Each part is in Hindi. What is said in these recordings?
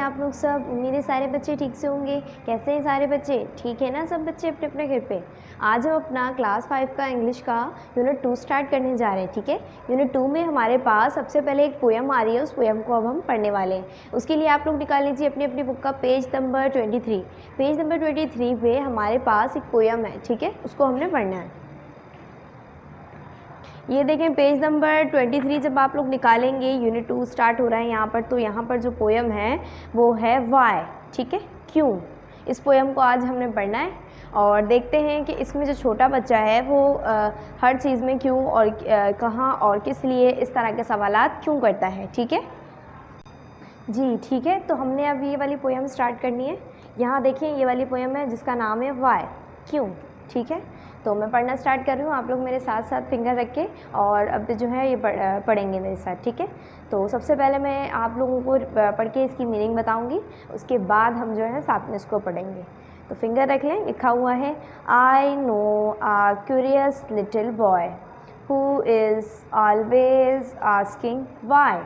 आप लोग सब? उम्मीद है सारे बच्चे ठीक से होंगे। कैसे हैं सारे बच्चे? ठीक है ना सब बच्चे अपने अपने घर पे? आज हम अपना क्लास 5 का इंग्लिश का यूनिट 2 स्टार्ट करने जा रहे हैं। ठीक है, यूनिट 2 में हमारे पास सबसे पहले एक पोएम आ रही है। उस पोएम को अब हम पढ़ने वाले हैं। उसके लिए आप लोग निकाल लीजिए अपनी अपनी बुक का पेज नंबर 23। पेज नंबर 23 पे हमारे पास एक पोएम है। ठीक है, उसको हमने पढ़ना है। ये देखें पेज नंबर 23 जब आप लोग निकालेंगे, यूनिट 2 स्टार्ट हो रहा है यहाँ पर। तो यहाँ पर जो पोएम है वो है वाई। ठीक है, क्यों। इस पोएम को आज हमने पढ़ना है और देखते हैं कि इसमें जो छोटा बच्चा है वो हर चीज़ में क्यों और कहाँ और किस लिए इस तरह के सवालात क्यों करता है। ठीक है जी, ठीक है। तो हमने अब ये वाली पोएम स्टार्ट करनी है। यहाँ देखिए ये वाली पोएम है जिसका नाम है वाई, क्यों। ठीक है, तो मैं पढ़ना स्टार्ट कर रही हूँ। आप लोग मेरे साथ साथ फिंगर रख के और अब जो है ये पढ़ेंगे मेरे साथ। ठीक है, तो सबसे पहले मैं आप लोगों को पढ़ के इसकी मीनिंग बताऊँगी, उसके बाद हम जो है साथ में इसको पढ़ेंगे। तो फिंगर रख लें। लिखा हुआ है, I know a curious little boy who is always asking why.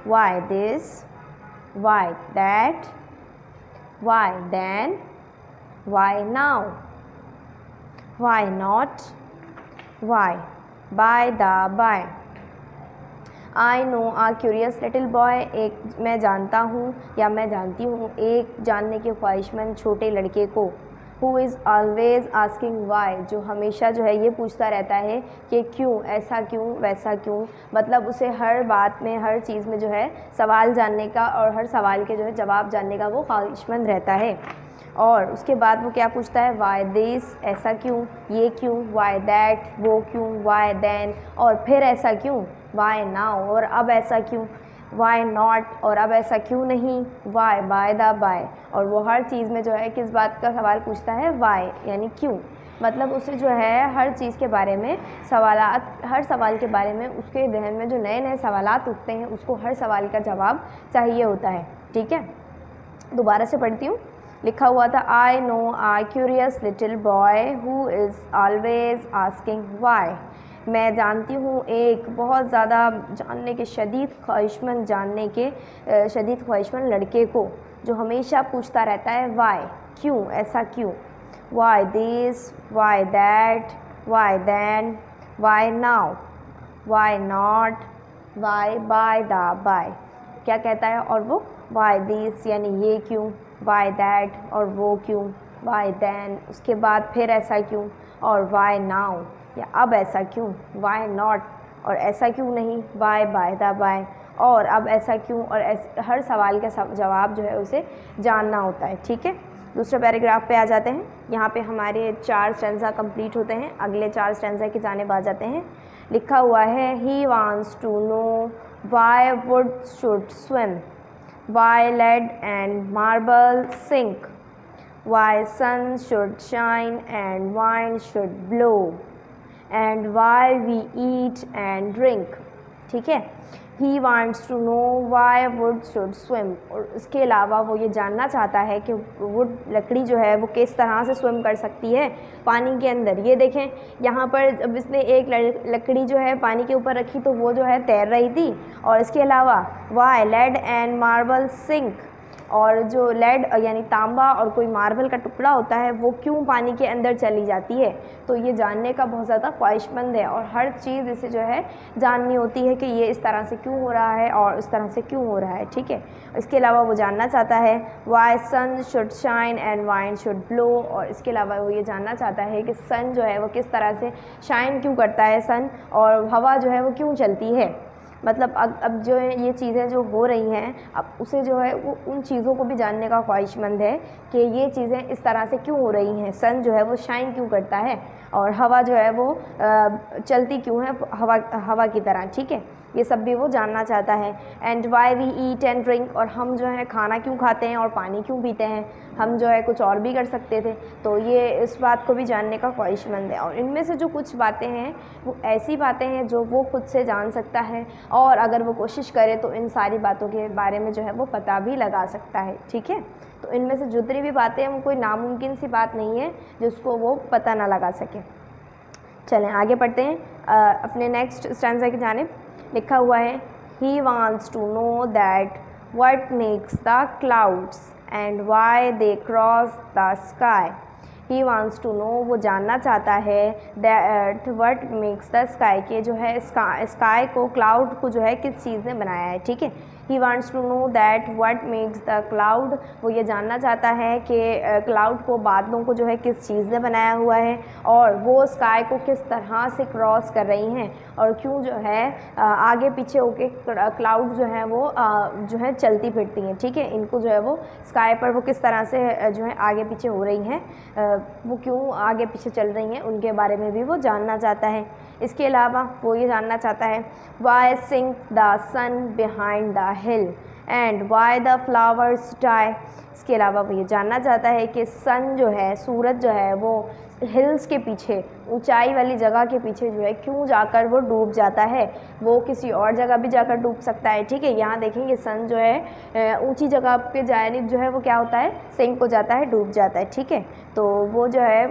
Why this? Why that? Why then? Why now? Why not? Why? By the by. I know a curious little boy, एक मैं जानता हूँ या मैं जानती हूँ एक जानने के ख्वाहिशमंद छोटे लड़के को। Who is always asking why, जो हमेशा जो है ये पूछता रहता है कि क्यों, ऐसा क्यों, वैसा क्यों। मतलब उसे हर बात में, हर चीज़ में जो है सवाल जानने का और हर सवाल के जो है जवाब जानने का वो ख्वाहिशमंद रहता है। और उसके बाद वो क्या पूछता है, वाई दिस, ऐसा क्यों, ये क्यों, वाई दैट, वो क्यों, वाई देन, और फिर ऐसा क्यों, वाई नाउ, और अब ऐसा क्यों, वाई नॉट, और अब ऐसा क्यों नहीं, वाई बाय द बाय। और वो हर चीज़ में जो है किस बात का सवाल पूछता है, वाई यानी क्यों। मतलब उसे जो है हर चीज़ के बारे में सवालात, हर सवाल के बारे में उसके जहन में जो नए नए सवालात उठते हैं उसको हर सवाल का जवाब चाहिए होता है। ठीक है, दोबारा से पढ़ती हूँ। लिखा हुआ था, I know a curious little boy who is always asking why. मैं जानती हूँ एक बहुत ज़्यादा जानने के शदीद ख्वाहिशमंद लड़के को जो हमेशा पूछता रहता है वाई, क्यों, ऐसा क्यों। Why this, why that, why then, why now, why not, why by the by. क्या कहता है, और वो वाई दिस यानी ये क्यों, वाई दैट और वो क्यों, वाई देन उसके बाद फिर ऐसा क्यों, और वाई नाउ या अब ऐसा क्यों, वाई नॉट और ऐसा क्यों नहीं, वाई बाय द बाय और अब ऐसा क्यों। और हर सवाल का जवाब जो है उसे जानना होता है। ठीक है, दूसरे पैराग्राफ पे आ जाते हैं। यहाँ पे हमारे 4 स्टैंजा कंप्लीट होते हैं, अगले 4 स्टैंजा की जानिब आ जाते हैं। लिखा हुआ है, he wants to know why wood should swim, why lead and marble sink, why sun should shine and wind should blow, and why we eat and drink. ठीक है, he wants to know why wood should swim, और इसके अलावा वो ये जानना चाहता है कि वुड लकड़ी जो है वो किस तरह से स्विम कर सकती है पानी के अंदर। ये देखें यहाँ पर जब इसने एक लकड़ी जो है पानी के ऊपर रखी तो वो जो है तैर रही थी। और इसके अलावा why lead and marble sink, और जो लेड यानी तांबा और कोई मार्बल का टुकड़ा होता है वो क्यों पानी के अंदर चली जाती है। तो ये जानने का बहुत ज़्यादा ख्वाहिशमंद है और हर चीज़ इसे जो है जाननी होती है कि ये इस तरह से क्यों हो रहा है और इस तरह से क्यों हो रहा है। ठीक है, इसके अलावा वो जानना चाहता है why sun should shine and wind should blow, और इसके अलावा वो ये जानना चाहता है कि सन जो है वो किस तरह से शाइन क्यों करता है सन, और हवा जो है वो क्यों चलती है। मतलब अब जो है ये चीज़ें जो हो रही हैं, अब उसे जो है वो उन चीज़ों को भी जानने का ख्वाहिशमंद है कि ये चीज़ें इस तरह से क्यों हो रही हैं, सन जो है वो शाइन क्यों करता है और हवा जो है वो चलती क्यों है हवा की तरह। ठीक है, ये सब भी वो जानना चाहता है। And why we eat and drink, और हम जो है खाना क्यों खाते हैं और पानी क्यों पीते हैं, हम जो है कुछ और भी कर सकते थे। तो ये इस बात को भी जानने का ख्वाहिशमंद है। और इनमें से जो कुछ बातें हैं वो ऐसी बातें हैं जो वो खुद से जान सकता है, और अगर वो कोशिश करे तो इन सारी बातों के बारे में जो है वो पता भी लगा सकता है। ठीक है, तो इनमें से जितनी भी बातें हैं वो कोई नामुमकिन सी बात नहीं है जिसको वो पता ना लगा सके। चलें आगे पढ़ते हैं अपने नेक्स्ट स्टैंजा की जानिब। लिखा हुआ है, he wants to know that what makes the clouds and why they cross the sky. He wants to know, वो जानना चाहता है that what makes the sky, के जो है स्काई को, क्लाउड को जो है किस चीज़ ने बनाया है, ठीक है. He wants to know that what makes the cloud, वो ये जानना चाहता है कि क्लाउड को, बादलों को जो है किस चीज़ ने बनाया हुआ है और वो स्काई को किस तरह से क्रॉस कर रही हैं और क्यों जो है आगे पीछे होके क्लाउड जो है वो जो है चलती फिरती हैं, ठीक है. इनको जो है वो स्काई पर वो किस तरह से जो है आगे पीछे हो रही हैं, वो क्यों आगे पीछे चल रही हैं, उनके बारे में भी वो जानना चाहता है. इसके अलावा वो ये जानना चाहता है why sink the sun behind the hill and why the flowers die. इसके अलावा वो ये जानना चाहता है कि सन जो है, सूरज जो है वो हिल्स के पीछे, ऊंचाई वाली जगह के पीछे जो है क्यों जाकर वो डूब जाता है. वो किसी और जगह भी जाकर डूब सकता है, ठीक है. यहाँ देखेंगे सन जो है ऊंची जगह पे जानिब जो है वो क्या होता है, सिंक हो जाता है, डूब जाता है, ठीक है. तो वो जो है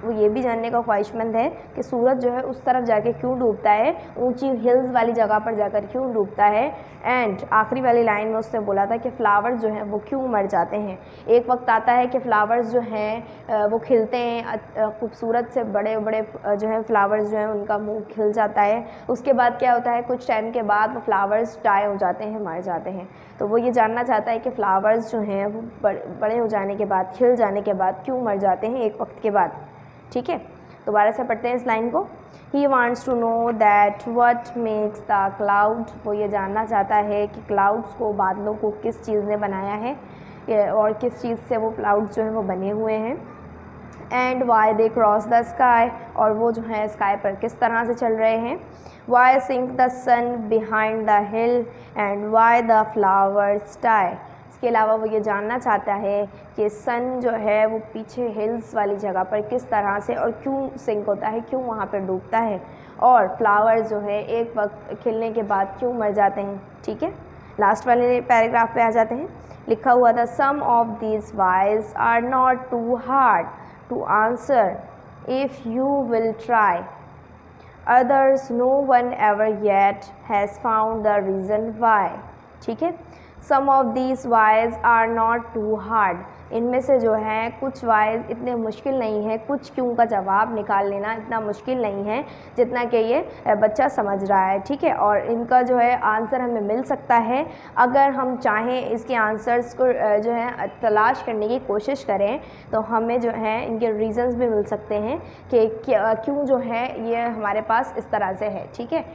वो ये भी जानने का ख्वाहिशमंद है कि सूरज जो है उस तरफ जाके क्यों डूबता है, ऊंची हिल्स वाली जगह पर जाकर क्यों डूबता है. एंड आखिरी वाली लाइन में उसने बोला था कि फ्लावर्स जो हैं वो क्यों मर जाते हैं. एक वक्त आता है कि फ्लावर्स जो हैं वो खिलते हैं, खूबसूरत से बड़े बड़े जो है फ्लावर्स जो हैं उनका मुंह खिल जाता है. उसके बाद क्या होता है, कुछ टाइम के बाद वो फ्लावर्स डाई हो जाते हैं, मर जाते हैं. तो वो ये जानना चाहता है कि फ्लावर्स जो हैं वो बड़े हो जाने के बाद, खिल जाने के बाद क्यों मर जाते हैं एक वक्त के बाद, ठीक है. दोबारा से पढ़ते हैं इस लाइन को. He wants to know that what makes the cloud, वो ये जानना चाहता है कि क्लाउड्स को, बादलों को किस चीज़ ने बनाया है और किस चीज़ से वो क्लाउड्स जो हैं वो बने हुए हैं. And why they cross the sky, और वो जो है स्काई पर किस तरह से चल रहे हैं. Why sink the sun behind the hill and why the flowers die. इसके अलावा वो ये जानना चाहता है कि सन जो है वो पीछे हिल्स वाली जगह पर किस तरह से और क्यों सिंक होता है, क्यों वहाँ पर डूबता है, और फ्लावर्स जो है एक वक्त खिलने के बाद क्यों मर जाते हैं, ठीक है. लास्ट वाले पैराग्राफ पे आ जाते हैं. लिखा हुआ था some of these whys are not too hard to answer if you will try, others no one ever yet has found the reason why. ठीक है. Some of these whys are not too hard, इनमें से जो है कुछ वाइज इतने मुश्किल नहीं है, कुछ क्यों का जवाब निकाल लेना इतना मुश्किल नहीं है जितना कि ये बच्चा समझ रहा है. ठीक है. और इनका जो है आंसर हमें मिल सकता है अगर हम चाहें इसके आंसर्स को जो है तलाश करने की कोशिश करें, तो हमें जो है इनके रीज़न्स भी मिल सकते हैं कि क्यों जो है ये हमारे पास इस तरह से है. ठीक है.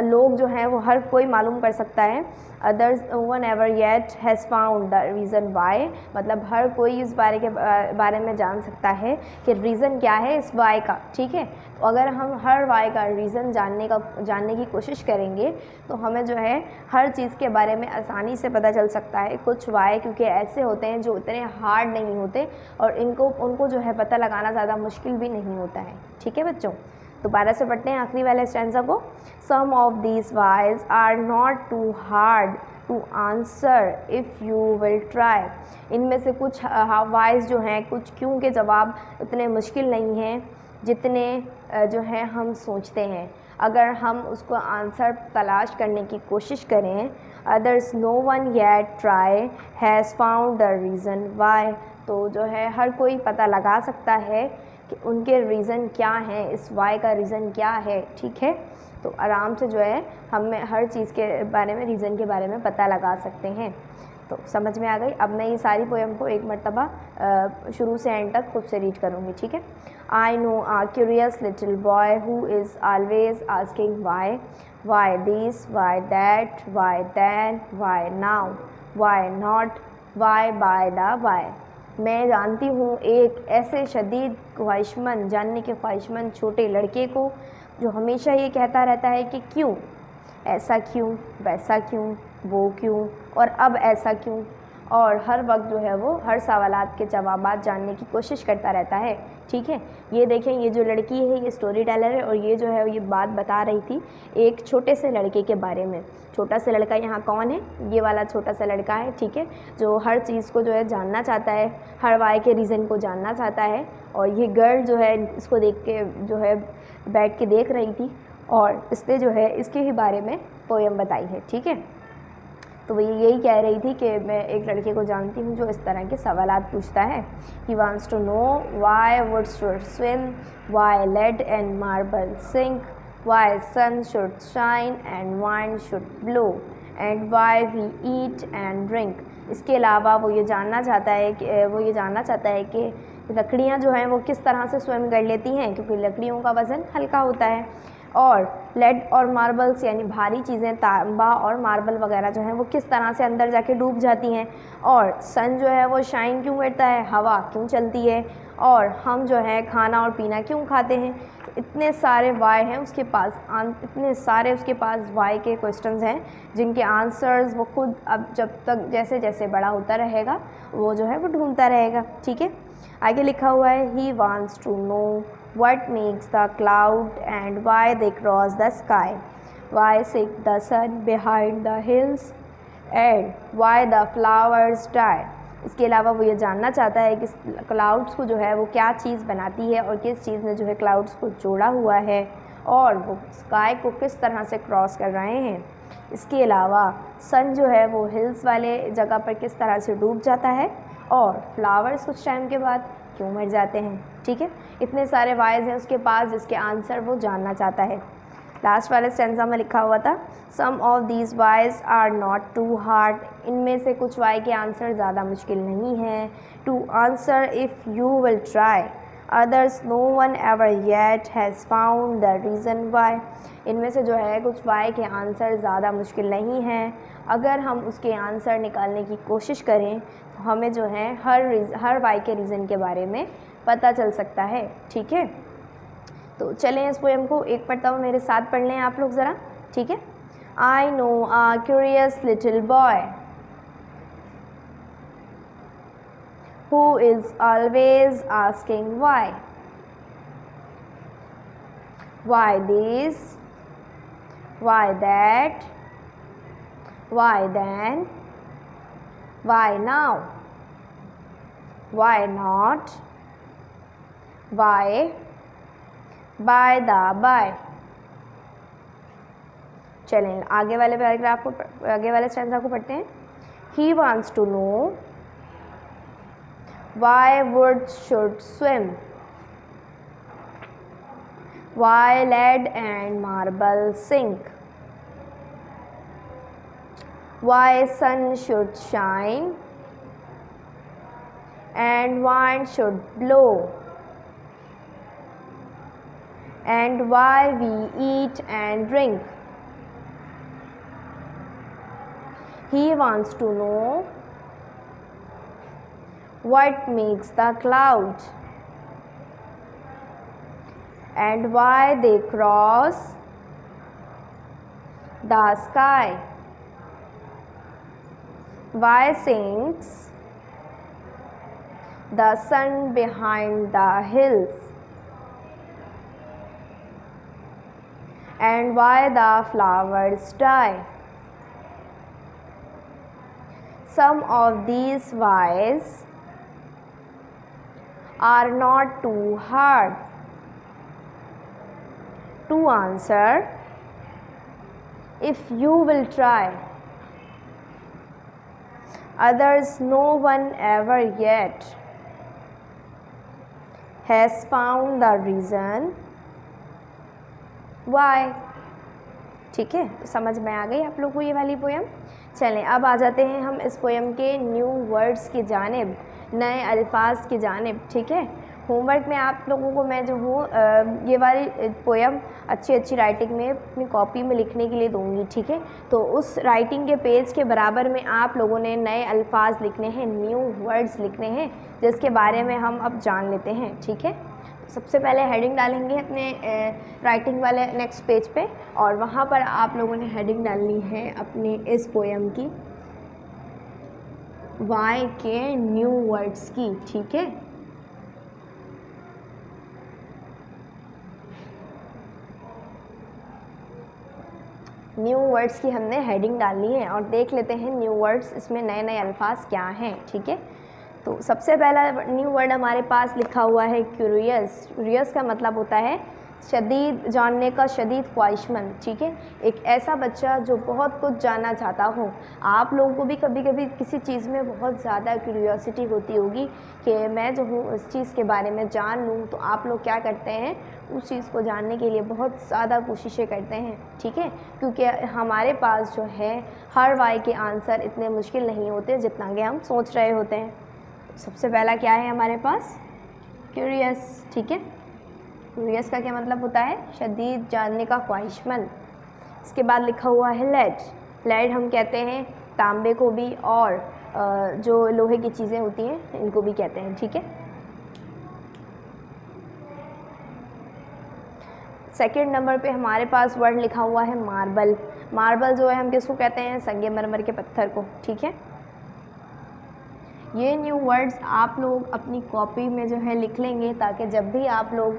लोग जो हैं वो हर कोई मालूम कर सकता है. Others one ever yet has found the reason Y, मतलब हर कोई इस बारे में जान सकता है कि रीज़न क्या है इस वाई का. ठीक है. तो अगर हम हर वाई का रीज़न जानने की कोशिश करेंगे तो हमें जो है हर चीज़ के बारे में आसानी से पता चल सकता है. कुछ वाई क्योंकि ऐसे होते हैं जो इतने हार्ड नहीं होते और उनको जो है पता लगाना ज़्यादा मुश्किल भी नहीं होता है. ठीक है बच्चों. दोबारा से पढ़ते हैं आखिरी वाले स्टैंजा को. Some of these whys are not too hard to answer if you will try, इनमें से कुछ वाइज जो हैं, कुछ क्यों के जवाब उतने मुश्किल नहीं हैं जितने जो है हम सोचते हैं अगर हम उसको आंसर तलाश करने की कोशिश करें. Others no one yet try has found the reason why, तो जो है हर कोई पता लगा सकता है कि उनके रीज़न क्या हैं, इस वाई का रीज़न क्या है. ठीक है. तो आराम से जो है हमें हर चीज़ के बारे में, रीज़न के बारे में पता लगा सकते हैं. तो समझ में आ गई. अब मैं ये सारी पोएम को एक मरतबा शुरू से एंड तक खुद से रीड करूँगी. ठीक है. I know a curious little boy who is always asking why this, why that, why then, why now, why not, why by the why. मैं जानती हूँ एक ऐसे शदीद ख्वाहिशमंद, जानने के ख्वाहिशमंद छोटे लड़के को जो हमेशा ये कहता रहता है कि क्यों, ऐसा क्यों, वैसा क्यों, वो क्यों और अब ऐसा क्यों, और हर वक्त जो है वो हर सवालात के जवाबात जानने की कोशिश करता रहता है. ठीक है. ये देखें, ये जो लड़की है ये स्टोरी टेलर है और ये जो है ये बात बता रही थी एक छोटे से लड़के के बारे में. छोटा सा लड़का यहाँ कौन है? ये वाला छोटा सा लड़का है. ठीक है. जो हर चीज़ को जो है जानना चाहता है, हर वाई के रीज़न को जानना चाहता है. और ये गर्ल जो है इसको देख के जो है बैठ के देख रही थी और इसने जो है इसके ही बारे में पोएम बताई है. ठीक है. तो वो यही कह रही थी कि मैं एक लड़के को जानती हूँ जो इस तरह के सवालात पूछता है। He wants to know why wood should swim, why lead and marble sink, why sun should shine and wind should blow, and why we eat and drink. इसके अलावा वो ये जानना चाहता है कि लकड़ियाँ जो हैं वो किस तरह से स्विम कर लेती हैं, क्योंकि लकड़ियों का वज़न हल्का होता है, और लेड और मार्बल्स यानी भारी चीज़ें तांबा और मार्बल वगैरह जो हैं वो किस तरह से अंदर जाके डूब जाती हैं, और सन जो है वो शाइन क्यों करता है, हवा क्यों चलती है, और हम जो है खाना और पीना क्यों खाते हैं। इतने सारे वाई हैं उसके पास, इतने सारे उसके पास वाई के क्वेश्चंस हैं जिनके आंसर्स वो खुद अब जब तक जैसे जैसे बड़ा होता रहेगा वो जो है वो ढूंढता रहेगा। ठीक है, आगे लिखा हुआ है he wants to know what makes the cloud and why they cross the sky, why sit the sun behind the hills and why the flowers die। इसके अलावा वो ये जानना चाहता है कि क्लाउड्स को जो है वो क्या चीज़ बनाती है और किस चीज़ ने जो है क्लाउड्स को जोड़ा हुआ है, और वो स्काई को किस तरह से क्रॉस कर रहे हैं। इसके अलावा सन जो है वो हिल्स वाले जगह पर किस तरह से डूब जाता है, और फ्लावर्स कुछ टाइम के बाद क्यों मर जाते हैं। ठीक है, इतने सारे वाइज हैं उसके पास जिसके आंसर वो जानना चाहता है। लास्ट वाले स्टेंजा में लिखा हुआ था some of these whys are not too hard, इनमें से कुछ वाई के आंसर ज़्यादा मुश्किल नहीं हैं। To answer if you will try, others no one ever yet has found the reason why. इनमें से जो है कुछ वाई के आंसर ज़्यादा मुश्किल नहीं हैं, अगर हम उसके आंसर निकालने की कोशिश करें तो हमें जो है हर वाई के रीज़न के बारे में पता चल सकता है। ठीक है, तो चलें इस पोएम को एक पढ़ता मेरे साथ पढ़ लें आप लोग ज़रा। ठीक है, I no a curious little boy who is always asking why this, why that, why then, why now, why not, why, by the by। चलें आगे वाले पैराग्राफ को, आगे वाले स्टैंजा को पढ़ते हैं। He wants to know why woods should swim, why lead and marble sink, why sun should shine and wind should blow, and why we eat and drink। He wants to know what makes the clouds and why they cross the sky, why sinks the sun behind the hills, and why the flowers die। Some of these whys are not too hard to answer if you will try, others no one ever yet has found the reason why। ठीक है, तो समझ में आ गई आप लोग को ये वाली पोएम। चलें अब आ जाते हैं हम इस पोएम के न्यू वर्ड्स की जानिब, नए अल्फाज की जानिब। ठीक है, होमवर्क में आप लोगों को मैं जो हूँ ये वाली पोएम अच्छी राइटिंग में अपनी कॉपी में लिखने के लिए दूँगी। ठीक है, तो उस राइटिंग के पेज के बराबर में आप लोगों ने नए अल्फाज लिखने हैं, न्यू वर्ड्स लिखने हैं, जिसके बारे में हम अब जान लेते हैं। ठीक है, सबसे पहले हेडिंग डालेंगे अपने राइटिंग वाले नेक्स्ट पेज पे, और वहाँ पर आप लोगों ने हेडिंग डालनी है अपने इस पोएम की वाई के न्यू वर्ड्स की। ठीक है, न्यू वर्ड्स की हमने हेडिंग डालनी है और देख लेते हैं न्यू वर्ड्स इसमें नए नए अल्फाज क्या हैं। ठीक है, तो सबसे पहला न्यू वर्ड हमारे पास लिखा हुआ है क्यूरियस। क्यूरियस का मतलब होता है शदीद जानने का शदीद ख्वाहिशमंद, ठीक है, एक ऐसा बच्चा जो बहुत कुछ जानना चाहता हो। आप लोगों को भी कभी कभी किसी चीज़ में बहुत ज़्यादा क्यूरियोसिटी होती होगी कि मैं जो हूँ उस चीज़ के बारे में जान लूँ, तो आप लोग क्या करते हैं, उस चीज़ को जानने के लिए बहुत ज़्यादा कोशिशें करते हैं, ठीक है, क्योंकि हमारे पास जो है हर वाई के आंसर इतने मुश्किल नहीं होते जितना कि हम सोच रहे होते हैं। सबसे पहला क्या है हमारे पास, क्यूरियस, ठीक है। क्यूरियस का क्या मतलब होता है, शदीद जानने का ख्वाहिशमंद। इसके बाद लिखा हुआ है लेड। लेड हम कहते हैं तांबे को भी, और जो लोहे की चीज़ें होती हैं इनको भी कहते हैं, ठीक है। सेकंड नंबर पे हमारे पास वर्ड लिखा हुआ है मार्बल। मार्बल जो है हम किसको कहते हैं, संगमरमर के पत्थर को, ठीक है। ये न्यू वर्ड्स आप लोग अपनी कॉपी में जो है लिख लेंगे, ताकि जब भी आप लोग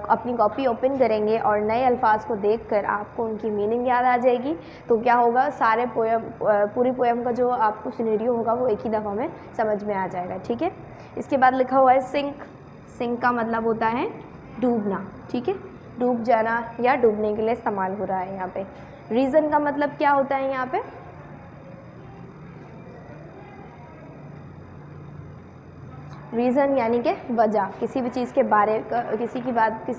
अपनी कॉपी ओपन करेंगे और नए अल्फाज को देखकर आपको उनकी मीनिंग याद आ जाएगी, तो क्या होगा, सारे पोएम पूरी पोएम का जो आपको सिनेरियो होगा वो एक ही दफ़ा में समझ में आ जाएगा, ठीक है। इसके बाद लिखा हुआ है सिंक। सिंक का मतलब होता है डूबना, ठीक है, डूब जाना या डूबने के लिए इस्तेमाल हो रहा है यहाँ पे। रीज़न का मतलब क्या होता है यहाँ पे, रीज़न यानी कि वजह, किसी भी चीज़ के बारे का, किसी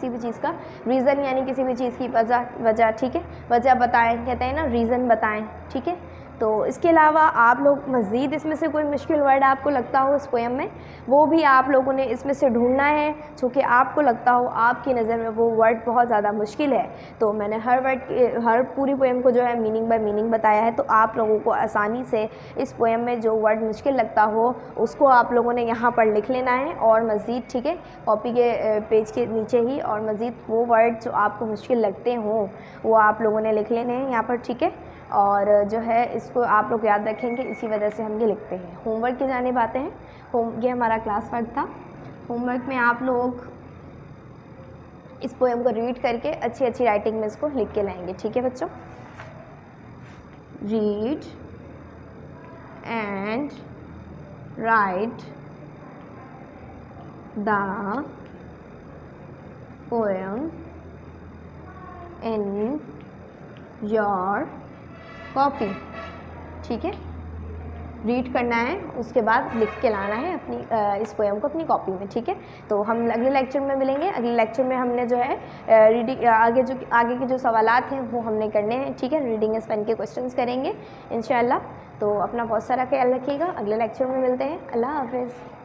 भी चीज़ का रीज़न यानी किसी भी चीज़ की वजह, ठीक है, वजह बताएं, कहते हैं ना रीज़न बताएं, ठीक है। तो इसके अलावा आप लोग मज़ीद इसमें से कोई मुश्किल वर्ड आपको लगता हो इस पोएम में, वो भी आप लोगों ने इसमें से ढूंढना है, जो कि आपको लगता हो आपकी नज़र में वो वर्ड बहुत ज़्यादा मुश्किल है। तो मैंने हर पूरी पोएम को जो है मीनिंग बाय मीनिंग बताया है, तो आप लोगों को आसानी से इस पोएम में जो वर्ड मुश्किल लगता हो उसको आप लोगों ने यहाँ पर लिख लेना है, और मज़ीद, ठीक है, कॉपी के पेज के नीचे ही, और मज़ीद वो वर्ड जो आपको मुश्किल लगते हों वो आप लोगों ने लिख लेने हैं यहाँ पर, ठीक है। और जो है इसको आप लोग याद रखेंगे, इसी वजह से हम ये लिखते हैं। होमवर्क की जानिब आते हैं। ये हमारा क्लास वर्क था। होमवर्क में आप लोग इस पोएम को रीड करके अच्छी अच्छी राइटिंग में इसको लिख के लाएंगे, ठीक है बच्चों। Read and right the poem in your copy, ठीक है, रीड करना है, उसके बाद लिख के लाना है अपनी इस पोएम को अपनी कॉपी में, ठीक है। तो हम अगले लेक्चर में मिलेंगे। अगले लेक्चर में हमने जो है रीडिंग आगे के जो सवालात हैं वो हमने करने हैं, ठीक है, रीडिंग स्पेन के क्वेश्चंस करेंगे इंशाल्लाह। तो अपना बहुत सारा ख्याल रखिएगा, अगले लेक्चर में मिलते हैं। अल्लाह हाफिज़।